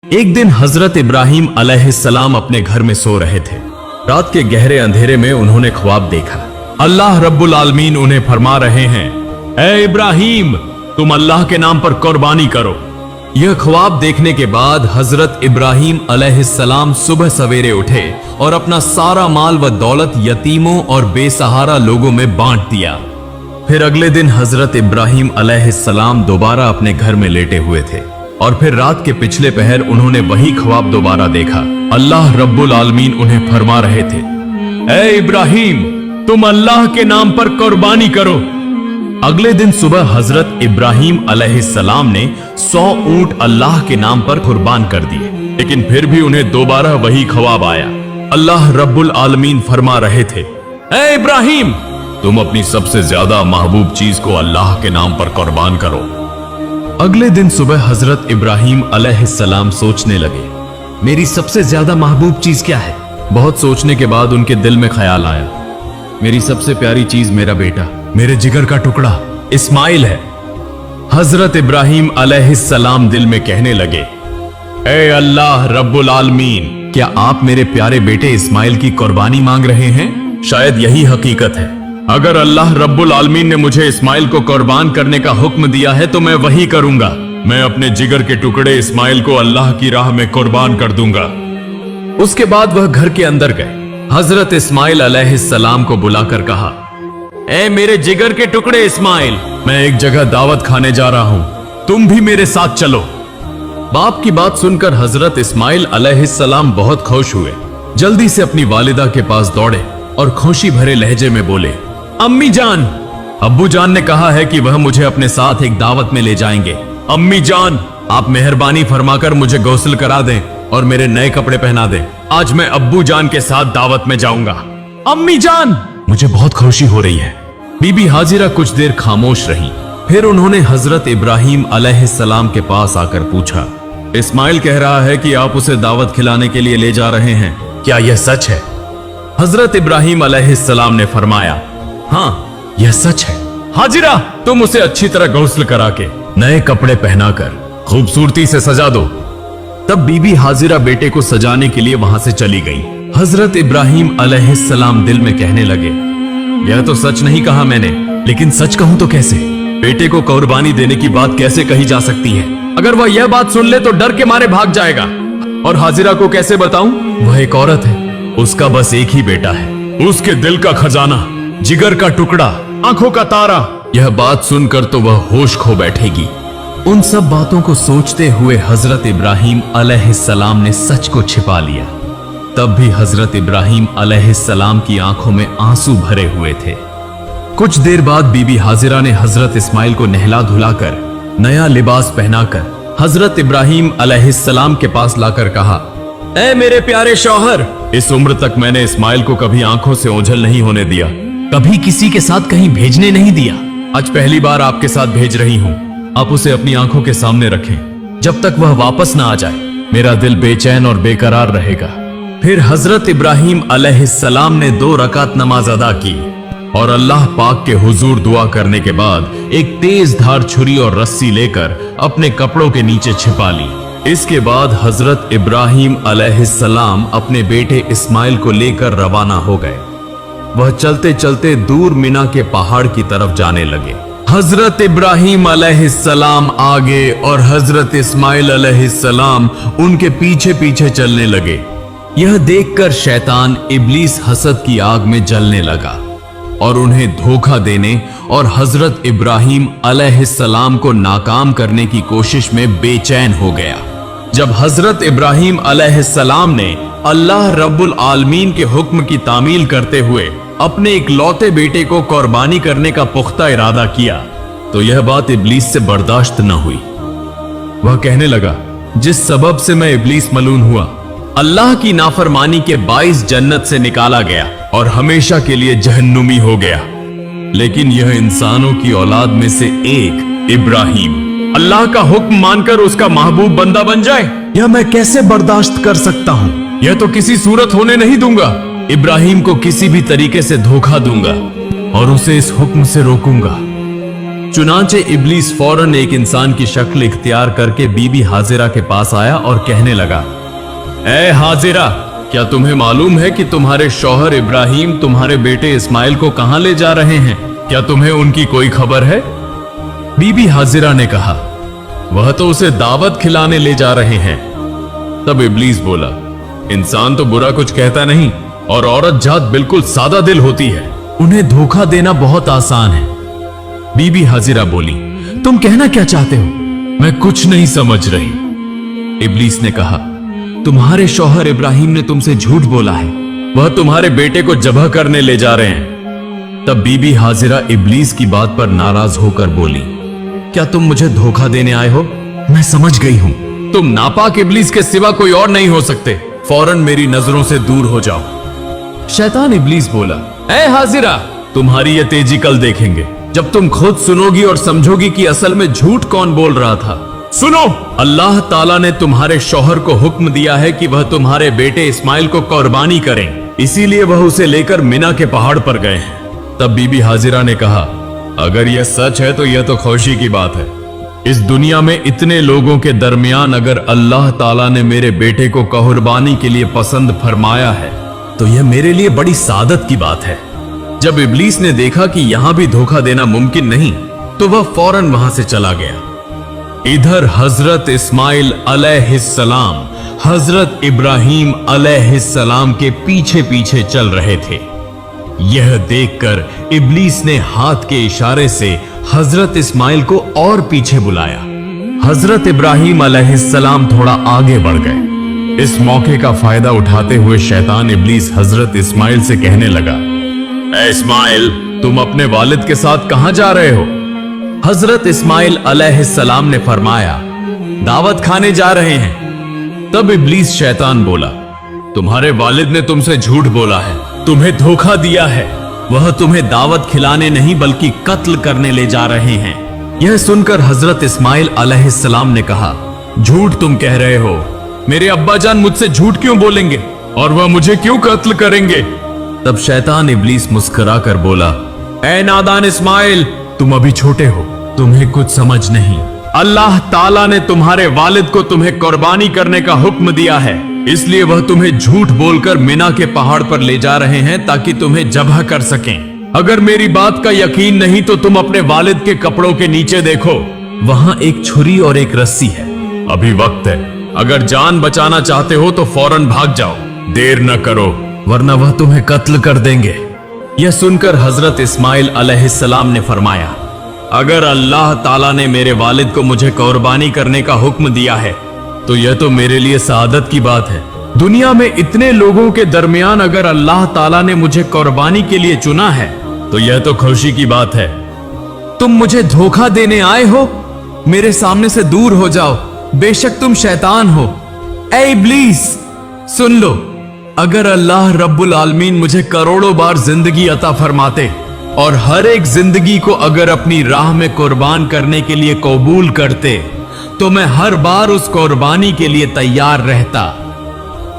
एक दिन हजरत इब्राहिम अलैहिस्सलाम अपने घर में सो रहे थे। रात के गहरे अंधेरे में उन्होंने ख्वाब देखा। अल्लाह रब्बुल आलमीन उन्हें फरमा रहे हैं, ए इब्राहिम, तुम अल्लाह के नाम पर कुर्बानी करो। यह ख्वाब देखने के बाद हजरत इब्राहिम अलैहिस्सलाम सुबह सवेरे उठे और अपना सारा माल व दौलत यतीमों और बेसहारा लोगों में बांट दिया। फिर अगले दिन हजरत इब्राहिम अलैहिस्सलाम दोबारा अपने घर में लेटे हुए थे और फिर रात के पिछले पहर उन्होंने वही ख्वाब दोबारा देखा। अल्लाह रब्बुल आलमीन उन्हें फरमा रहे थे, ए इब्राहिम, तुम अल्लाह के नाम पर कुर्बानी करो। अगले दिन सुबह हजरत इब्राहिम अलैहिस्सलाम ने 100 ऊंट अल्लाह के नाम पर कुर्बान कर दिए, लेकिन फिर भी उन्हें दोबारा वही ख्वाब आया। अल्लाह रब्बुल आलमीन फरमा रहे थे, ए इब्राहिम, तुम अपनी सबसे ज्यादा महबूब चीज को अल्लाह के नाम पर कुर्बान करो। अगले दिन सुबह हजरत इब्राहिम अलैहिस्सलाम सोचने लगे, मेरी सबसे ज्यादा महबूब चीज क्या है। बहुत सोचने के बाद उनके दिल में ख्याल आया, मेरी सबसे प्यारी चीज मेरा बेटा, मेरे जिगर का टुकड़ा इस्माइल है। हजरत इब्राहिम अलैहिस्सलाम दिल में कहने लगे, ए अल्लाह रब्बुल आलमीन, क्या आप मेरे प्यारे बेटे इस्माइल की कुर्बानी मांग रहे हैं? शायद यही हकीकत है। अगर अल्लाह रब्बुल आलमीन ने मुझे इस्माइल को कुर्बान करने का हुक्म दिया है तो मैं वही करूंगा। मैं अपने जिगर के टुकड़े इस्माइल को अल्लाह की राह में कुर्बान कर दूंगा। उसके बाद वह घर के अंदर गए। हजरत इस्माइल अलैहिस्सलाम को बुलाकर कहा, ए मेरे जिगर के टुकड़े इस्माइल, मैं एक जगह दावत खाने जा रहा हूं, तुम भी मेरे साथ चलो। बाप की बात सुनकर हजरत इस्माइल अलैहिस्सलाम बहुत खुश हुए। जल्दी से अपनी वालिदा के पास दौड़े और खुशी भरे लहजे में बोले, अम्मी जान, अब्बू जान ने कहा है कि वह मुझे अपने साथ एक दावत में ले जाएंगे। अम्मी जान, आप मेहरबानी फरमाकर मुझे गौसल करा दें और मेरे नए कपड़े पहना दें। आज मैं अब्बू जान के साथ दावत में जाऊंगा। अम्मी जान, मुझे बहुत खुशी हो रही है। बीबी हाजिरा कुछ देर खामोश रही। फिर उन्होंने हजरत इब्राहिम अलैहिस्सलाम के पास आकर पूछा, इस्माइल कह रहा है कि आप उसे दावत खिलाने के लिए ले जा रहे हैं, क्या यह सच है? हजरत इब्राहिम अलैहिस्सलाम ने फरमाया, हाँ, यह सच है। हाजिरा, तुम उसे अच्छी तरह गौसल करा के नए कपड़े पहनाकर खूबसूरती से सजा दो। तब बीबी हाजिरा बेटे को सजाने के लिए वहां से चली गई। हजरत इब्राहिम अलैहिस्सलाम दिल में कहने लगे, यह तो सच नहीं कहा मैंने, लेकिन सच कहूं तो कैसे? बेटे को कुर्बानी देने की बात कैसे कही जा सकती है? अगर वह यह बात सुन ले तो डर के मारे भाग जाएगा। और हाजिरा को कैसे बताऊं? वह एक औरत है, उसका बस एक ही बेटा है, उसके दिल का खजाना, जिगर का टुकड़ा, आंखों का तारा। यह बात सुनकर तो वह होश खो बैठेगी। उन सब बातों को सोचते हुए हजरत इब्राहिम अलैहिस्सलाम ने सच को छिपा लिया। तब भी हजरत इब्राहिम अलैहिस्सलाम की आंखों में आंसू भरे हुए थे। कुछ देर बाद बीबी हाजिरा ने हजरत इस्माइल को नहला धुलाकर नया लिबास पहनाकर हजरत इब्राहिम अलैहिस्सलाम के पास लाकर कहा, ए मेरे प्यारे शौहर, इस उम्र तक मैंने इस्माइल को कभी आंखों से ओझल नहीं होने दिया, कभी किसी के साथ कहीं भेजने नहीं दिया। आज पहली बार आपके साथ भेज रही हूं। आप उसे अपनी आंखों के सामने रखें। जब तक वह वापस ना आ जाए, मेरा दिल बेचैन और बेकरार रहेगा। फिर हजरत इब्राहिम अलैहिस्सलाम ने 2 रकात नमाज अदा की और अल्लाह पाक के हुजूर दुआ करने के बाद एक तेज धार छुरी और रस्सी लेकर अपने कपड़ों के नीचे छिपा ली। इसके बाद हजरत इब्राहिम अलैहिस्सलाम अपने बेटे इस्माइल को लेकर रवाना हो गए। वह चलते चलते दूर मिना के पहाड़ की तरफ जाने लगे। हजरत इब्राहिम अलैहिस्सलाम आगे और हजरत इस्माइल अलैहिस्सलाम उनके पीछे पीछे चलने लगे। यह देखकर शैतान इब्लीस हसद की आग में जलने लगा और उन्हें धोखा देने और हजरत इब्राहिम अलैहिस्सलाम को नाकाम करने की कोशिश में बेचैन हो गया। जब हजरत इब्राहिम अलैहिस्सलाम ने अल्लाह रब्बुल आलमीन के हुक्म की तामील करते हुए अपने इकलौते बेटे को कुर्बानी करने का पुख्ता इरादा किया तो यह बात इब्लीस से बर्दाश्त न हुई। वह कहने लगा, जिस सबब से मैं इब्लीस मलून हुआ, अल्लाह की नाफरमानी के 22 जन्नत से निकाला गया और हमेशा के लिए जहन्नुमी हो गया। लेकिन यह इंसानों की औलाद में से एक इब्राहिम अल्लाह का हुक्म मानकर उसका महबूब बंदा बन जाए, यह मैं कैसे बर्दाश्त कर सकता हूं? यह तो किसी सूरत होने नहीं दूंगा। इब्राहिम को किसी भी तरीके से धोखा दूंगा और उसे इस हुक्म से रोकूंगा। चुनाचे इब्लीस फौरन एक इंसान की शक्ल इख्तियार करके बीबी हाजिरा के पास आया और कहने लगा, ए हाजिरा, क्या तुम्हें मालूम है कि तुम्हारे शौहर इब्राहिम तुम्हारे बेटे इस्माइल को कहां ले जा रहे हैं? क्या तुम्हें उनकी कोई खबर है? बीबी हाजिरा ने कहा, वह तो उसे दावत खिलाने ले जा रहे हैं। तब इब्लीस बोला, इंसान तो बुरा कुछ कहता नहीं और औरत जात बिल्कुल सादा दिल होती है, उन्हें धोखा देना बहुत आसान है। बीबी हाजिरा बोली, तुम कहना क्या चाहते हो? मैं कुछ नहीं समझ रही। इब्लीस ने कहा, तुम्हारे शौहर इब्राहिम ने तुमसे झूठ बोला है, वह तुम्हारे बेटे को जबह करने ले जा रहे हैं। तब बीबी हाजिरा इब्लीस की बात पर नाराज होकर बोली, क्या तुम मुझे धोखा देने आए हो? मैं समझ गई हूं, तुम नापाक इब्लीस के सिवा कोई और नहीं हो सकते, फौरन मेरी नजरों से दूर हो जाओ। शैतान इब्लीस बोला, ए हाजिरा, तुम्हारी ये तेजी कल देखेंगे, जब तुम खुद सुनोगी और समझोगी कि असल में झूठ कौन बोल रहा था। सुनो, अल्लाह ताला ने तुम्हारे शौहर को हुक्म दिया है कि वह तुम्हारे बेटे इस्माइल को कुर्बानी करें, इसीलिए वह उसे लेकर मिना के पहाड़ पर गए हैं। तब बीबी हाजिरा ने कहा, अगर यह सच है तो यह तो खुशी की बात है। इस दुनिया में इतने लोगों के दरमियान अगर अल्लाह ताला ने मेरे बेटे को कुर्बानी के लिए पसंद फरमाया है तो यह मेरे लिए बड़ी सादत की बात है। जब इब्लीस ने देखा कि यहां भी धोखा देना मुमकिन नहीं तो वह फौरन वहां से चला गया। इधर हजरत इस्माइल अलैहिस्सलाम हजरत इब्राहिम अलैहिस्सलाम के पीछे पीछे चल रहे थे। यह देखकर इब्लीस ने हाथ के इशारे से हजरत इस्माइल को और पीछे बुलाया। हजरत इब्राहिम अलैहिस्सलाम थोड़ा आगे बढ़ गए। इस मौके का फायदा उठाते हुए शैतान इब्लीस हजरत इस्माइल से कहने लगा, ए इस्माइल, तुम अपने वालिद के साथ कहां जा रहे हो? हजरत इस्माइल अलैहिस्सलाम ने फरमाया, दावत खाने जा रहे हैं। तब इब्लीस शैतान बोला, तुम्हारे वालिद ने तुमसे झूठ बोला है, तुम्हें धोखा दिया है, वह तुम्हें दावत खिलाने नहीं बल्कि कत्ल करने ले जा रहे हैं। यह सुनकर हजरत इस्माइल अलैहिस्सलाम ने कहा, झूठ तुम कह रहे हो, मेरे अब्बा जान मुझसे झूठ क्यों बोलेंगे और वह मुझे क्यों कत्ल करेंगे? तब शैतान इब्लीस मुस्कुरा कर बोला, ए नादान इस्माइल, तुम अभी छोटे हो, तुम्हें कुछ समझ नहीं। अल्लाह ताला ने तुम्हारे वालिद को तुम्हें कुर्बानी करने का हुक्म दिया है, इसलिए वह तुम्हें झूठ बोलकर मिना के पहाड़ पर ले जा रहे हैं ताकि तुम्हें जबह कर सकें। अगर मेरी बात का यकीन नहीं तो तुम अपने वालिद के कपड़ों के नीचे देखो, वहां एक छुरी और एक रस्सी है। अभी वक्त है, अगर जान बचाना चाहते हो तो फौरन भाग जाओ, देर न करो वरना वह तुम्हें कत्ल कर देंगे। यह सुनकर हजरत इस्माइल अलैहिस्सलाम ने फरमाया, अगर अल्लाह ताला ने मेरे वालिद को मुझे कुर्बानी करने का हुक्म दिया है तो यह तो मेरे लिए सादत की बात है। दुनिया में इतने लोगों के दरमियान अगर अल्लाह ताला ने मुझे कुर्बानी के लिए चुना है तो यह तो खुशी की बात है। तुम मुझे धोखा देने आए हो, मेरे सामने से दूर हो जाओ, बेशक तुम शैतान हो। ए इब्लीस, सुन लो, अगर अल्लाह रब्बुल आलमीन मुझे करोड़ों बार जिंदगी अता फरमाते और हर एक जिंदगी को अगर अपनी राह में कुर्बान करने के लिए कबूल करते तो मैं हर बार उस कुर्बानी के लिए तैयार रहता।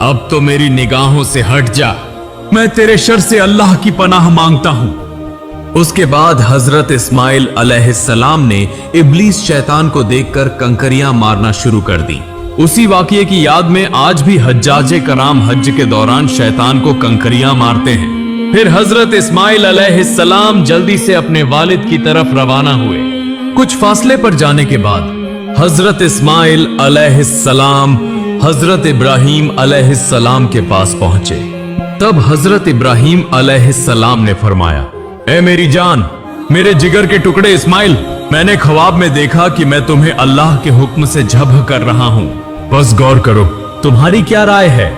अब तो मेरी निगाहों से हट जा, मैं तेरे शर से अल्लाह की पनाह मांगता हूं। उसके बाद हजरत इस्माइल अलैहिस्सलाम ने इब्लीस शैतान को देखकर कंकरियां मारना शुरू कर दी। उसी वाकये की याद में आज भी हज्जाजे कराम हज के दौरान शैतान को कंकरियां मारते हैं। फिर हजरत इस्माइल अलैहिस्सलाम जल्दी से अपने वालिद की तरफ रवाना हुए। कुछ फासले पर जाने के बाद हजरत इस्माइल अलैहिस्सलाम हजरत इब्राहिम अलैहिस्सलाम के पास पहुंचे। तब हजरत इब्राहिम अलैहिस्सलाम ने फरमाया, ए मेरी जान, मेरे जिगर के टुकड़े इस्माइल, मैंने ख्वाब में देखा कि मैं तुम्हें अल्लाह के हुक्म से जब्ह कर रहा हूं, बस गौर करो, तुम्हारी क्या राय है?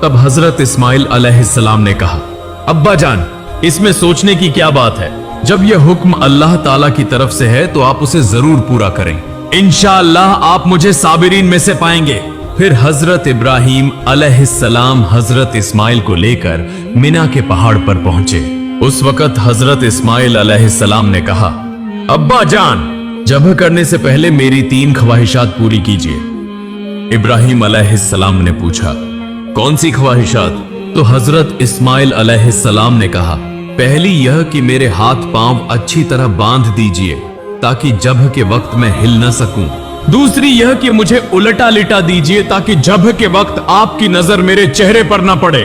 तब हजरत इस्माइल अलैहिस्सलाम ने कहा, अब्बा जान, इसमें सोचने की क्या बात है? जब यह हुक्म अल्लाह ताला की तरफ से है तो आप उसे जरूर पूरा करें, इंशाअल्लाह आप मुझे साबिरीन में से पाएंगे। फिर हजरत इब्राहिम अलैहिस्सलाम हजरत इस्माइल को लेकर मिना के पहाड़ पर पहुंचे। उस वक्त हजरत इस्माइल अलैहिस्सलाम ने कहा, अब्बा जान, जब्ह करने से पहले मेरी 3 ख्वाहिशात पूरी कीजिए। इब्राहिम अलैहिस्सलाम ने पूछा, कौन सी ख्वाहिशात? तो हजरत इस्माइल अलैहिस्सलाम ने कहा, पहली यह कि मेरे हाथ पांव अच्छी तरह बांध दीजिए ताकि जब के वक्त मैं हिल न सकूं। दूसरी यह कि मुझे उलटा लिटा दीजिए ताकि जब के वक्त आपकी नजर मेरे चेहरे पर न पड़े,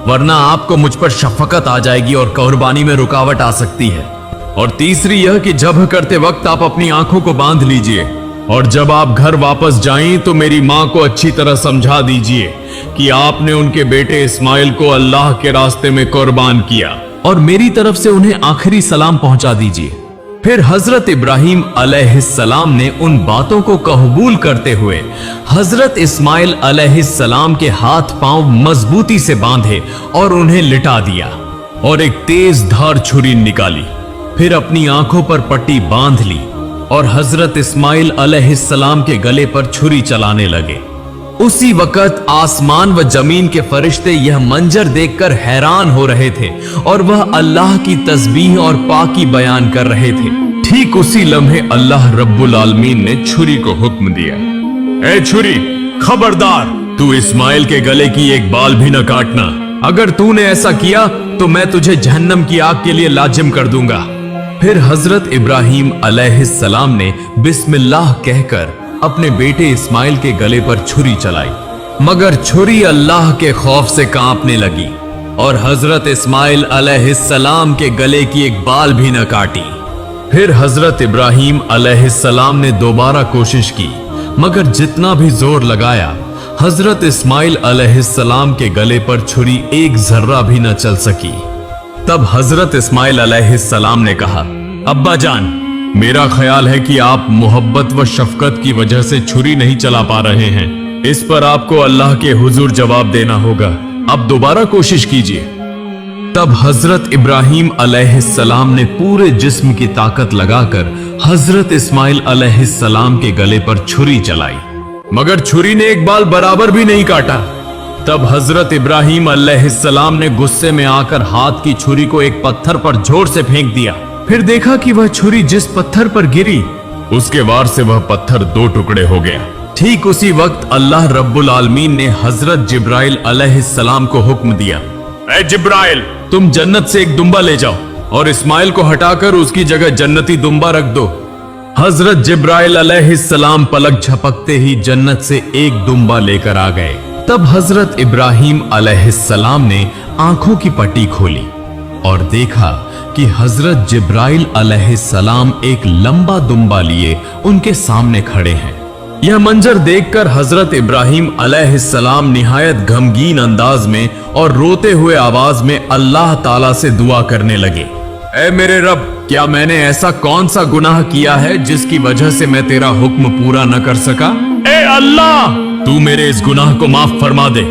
वरना आपको मुझ पर शफकत आ जाएगी और कुर्बानी में रुकावट आ सकती है। और तीसरी यह कि जब करते वक्त आप अपनी आंखों को बांध लीजिए और जब आप घर वापस जाएं तो मेरी मां को अच्छी तरह समझा दीजिए कि आपने उनके बेटे इस्माइल को अल्लाह के रास्ते में कुर्बान किया, और मेरी तरफ से उन्हें आखिरी सलाम पहुंचा दीजिए। फिर हजरत इब्राहिम अलैहिस्सलाम ने उन बातों को कबूल करते हुए हजरत इस्माइल अलैहिस्सलाम के हाथ पांव मजबूती से बांधे और उन्हें लिटा दिया और एक तेज धार छुरी निकाली। फिर अपनी आंखों पर पट्टी बांध ली और हजरत इस्माइल अलैहिस्सलाम के गले पर छुरी चलाने लगे। उसी वक्त आसमान व जमीन के फरिश्ते यह मंजर देखकर हैरान हो रहे थे और वह अल्लाह की तस्बीह और पाकी बयान कर रहे थे। ठीक उसी लम्हे अल्लाह रब्बुल आलमीन ने छुरी को हुक्म दिया, ए छुरी, खबरदार, तू इस्माइल के गले की एक बाल भी न काटना। अगर तूने ऐसा किया तो मैं तुझे जहन्नम की आग के लिए लाजिम कर दूंगा। फिर हजरत इब्राहिम अलैहिस्सलाम ने बिस्मिल्लाह कहकर अपने बेटे इस्माइल के गले पर छुरी चलाई, मगर छुरी अल्लाह के खौफ से कांपने लगी और हजरत इस्माइल अलैहिस्सलाम के गले की एक बाल भी न काटी। फिर हजरत इब्राहिम अलैहिस्सलाम ने दोबारा कोशिश की, मगर जितना भी जोर लगाया हजरत इस्माइल अलैहिस्सलाम के गले पर छुरी एक जर्रा भी न चल सकी। तब हजरत इस्माइल अलैहिस्सलाम ने कहा, अब्बा जान, मेरा ख्याल है कि आप मोहब्बत व शफकत की वजह से छुरी नहीं चला पा रहे हैं। इस पर आपको अल्लाह के हुजूर जवाब देना होगा। अब दोबारा कोशिश कीजिए। तब हजरत इब्राहिम अलैहिस्सलाम ने पूरे जिस्म की ताकत लगाकर हजरत इस्माइल अलैहिस्सलाम के गले पर छुरी चलाई, मगर छुरी ने एक बाल बराबर भी नहीं काटा। तब हजरत इब्राहिम अलैहिस्सलाम ने गुस्से में आकर हाथ की छुरी को एक पत्थर पर जोर से फेंक दिया। फिर देखा कि वह छुरी जिस पत्थर पर गिरी उसके वार से वह पत्थर दो टुकड़े हो गया। ठीक उसी वक्त अल्लाह रब्बुल आलमीन ने हजरत जिब्राइल अलैहिस्सलाम को हुक्म दिया, ए जिब्राइल, तुम जन्नत से एक दुम्बा ले जाओ और इस्माइल को हटाकर उसकी जगह जन्नती दुम्बा रख दो। हजरत जिब्राइल अलैहिस्सलाम पलक झपकते ही जन्नत से एक दुम्बा लेकर आ गए। तब हजरत इब्राहिम अलैहिस्सलाम ने आंखों की पट्टी खोली और देखा कि हजरत जिब्राइल अलैहिस्सलाम एक लंबा दुम्बा लिए उनके सामने खड़े हैं। यह मंजर देखकर हजरत इब्राहिम अलैहिस्सलाम निहायत गमगीन अंदाज में और रोते हुए आवाज में अल्लाह ताला से दुआ करने लगे, ऐ मेरे रब, क्या मैंने ऐसा कौन सा गुनाह किया है जिसकी वजह से मैं तेरा हुक्म पूरा न कर सका? ए अल्लाह, तू मेरे इस गुनाह को माफ फरमा दे।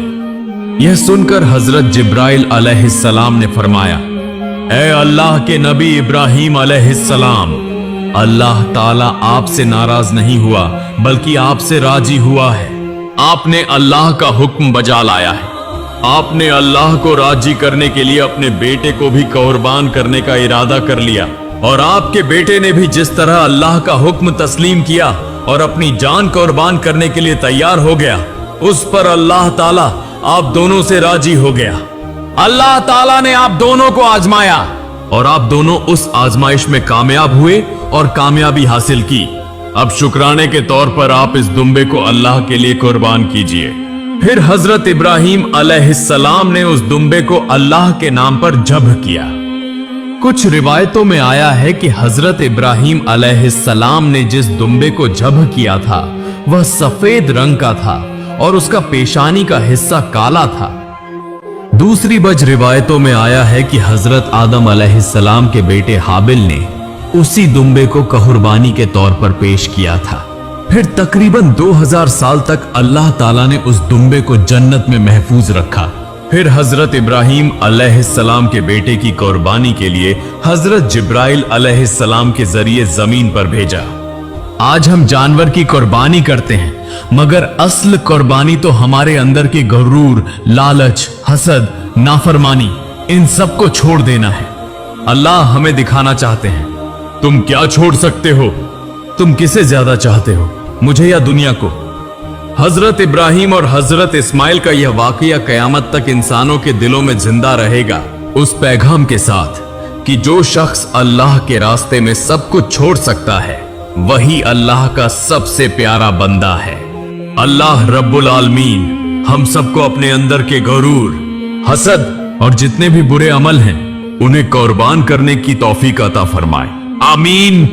यह सुनकर हजरत जिब्राइल अलैहिस्सलाम ने फरमाया, ऐ अल्लाह के नबी इब्राहिम अलैहिस्सलाम, अल्लाह ताला आपसे नाराज नहीं हुआ बल्कि आपसे राजी हुआ है। आपने अल्लाह का हुक्म बजा लाया है। आपने अल्लाह को राजी करने के लिए अपने बेटे को भी कुर्बान करने का इरादा कर लिया, और आपके बेटे ने भी जिस तरह अल्लाह का हुक्म तस्लीम किया और अपनी जान कुर्बान करने के लिए तैयार हो गया, उस पर अल्लाह ताला आप दोनों से राजी हो गया। अल्लाह ताला ने आप दोनों को आजमाया और आप दोनों उस आजमाइश में कामयाब हुए और कामयाबी हासिल की। अब शुक्राने के तौर पर आप इस दुम्बे को अल्लाह के लिए कुर्बान कीजिए। फिर हजरत इब्राहिम अलैहिस्सलाम ने उस दुम्बे को अल्लाह के नाम पर ज़ब्ह किया। कुछ रिवायतों में आया है कि हजरत इब्राहिम अलैहिस्सलाम ने जिस दुम्बे को ज़ब्ह किया था वह सफेद रंग का था और उसका पेशानी का हिस्सा काला था। दूसरी बज रिवायतों में आया है कि हजरत आदम अलैहिस्सलाम के बेटे हाबिल ने उसी दुम्बे को कुर्बानी के तौर पर पेश किया था। फिर तकरीबन 2000 साल तक अल्लाह ताला ने उस दुम्बे को जन्नत में महफूज रखा। फिर हजरत इब्राहिम अलैहिस्सलाम के बेटे की कुर्बानी के लिए हजरत जिब्राइल अलैहिस्सलाम के जरिए जमीन पर भेजा। आज हम जानवर की कुर्बानी करते हैं, मगर असल कुर्बानी तो हमारे अंदर के गुरूर, लालच, हसद, नाफरमानी, इन सब को छोड़ देना है। अल्लाह हमें दिखाना चाहते हैं, तुम क्या छोड़ सकते हो? तुम किसे ज्यादा चाहते हो, मुझे या दुनिया को? हजरत इब्राहिम और हजरत इस्माइल का यह वाकया कयामत तक इंसानों के दिलों में जिंदा रहेगा, उस पैगाम के साथ कि जो शख्स अल्लाह के रास्ते में सब कुछ छोड़ सकता है वही अल्लाह का सबसे प्यारा बंदा है। अल्लाह रब्बुल आलमीन हम सबको अपने अंदर के गरूर, हसद और जितने भी बुरे अमल हैं उन्हें कुर्बान करने की तौफीक अता फरमाए। आमीन।